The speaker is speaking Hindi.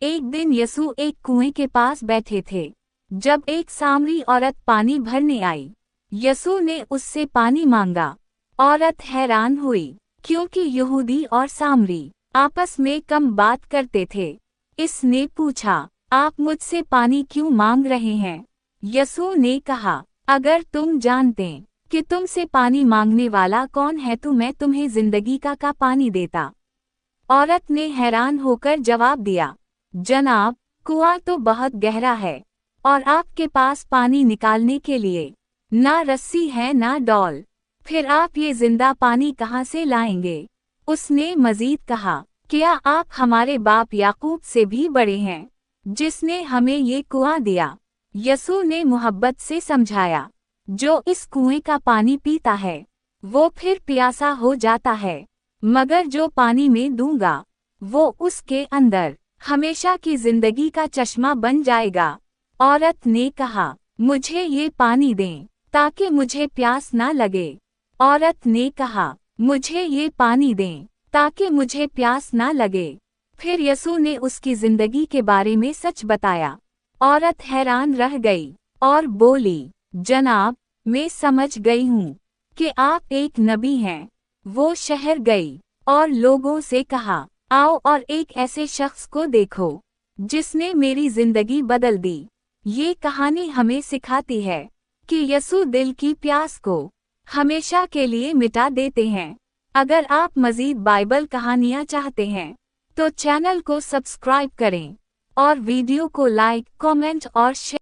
एक दिन यीशु एक कुएं के पास बैठे थे। जब एक सामरी औरत पानी भरने आई, यीशु ने उससे पानी मांगा। औरत हैरान हुई, क्योंकि यहूदी और सामरी आपस में कम बात करते थे। इसने पूछा, आप मुझसे पानी क्यों मांग रहे हैं? यीशु ने कहा, अगर तुम जानते कि तुमसे पानी मांगने वाला कौन है तो मैं तुम्हें जिंदगी का पानी देता। औरत ने हैरान होकर जवाब दिया, जनाब, कुआं तो बहुत गहरा है और आपके पास पानी निकालने के लिए ना रस्सी है ना डॉल। फिर आप ये जिंदा पानी कहाँ से लाएंगे? उसने मजीद कहा, क्या आप हमारे बाप याकूब से भी बड़े हैं, जिसने हमें ये कुआं दिया? यीशु ने मोहब्बत से समझाया, जो इस कुएं का पानी पीता है वो फिर प्यासा हो जाता है, मगर जो पानी मैं दूंगा वो उसके अंदर हमेशा की जिंदगी का चश्मा बन जाएगा। औरत ने कहा, मुझे ये पानी दें ताकि मुझे प्यास ना लगे। औरत ने कहा, मुझे ये पानी दें ताकि मुझे प्यास ना लगे। फिर यीशु ने उसकी जिंदगी के बारे में सच बताया। औरत हैरान रह गई और बोली, जनाब, मैं समझ गई हूँ कि आप एक नबी हैं। वो शहर गई और लोगों से कहा, आओ और एक ऐसे शख्स को देखो जिसने मेरी जिंदगी बदल दी। ये कहानी हमें सिखाती है कि यीशु दिल की प्यास को हमेशा के लिए मिटा देते हैं। अगर आप मजीद बाइबल कहानियाँ चाहते हैं तो चैनल को सब्सक्राइब करें और वीडियो को लाइक, कमेंट और शेयर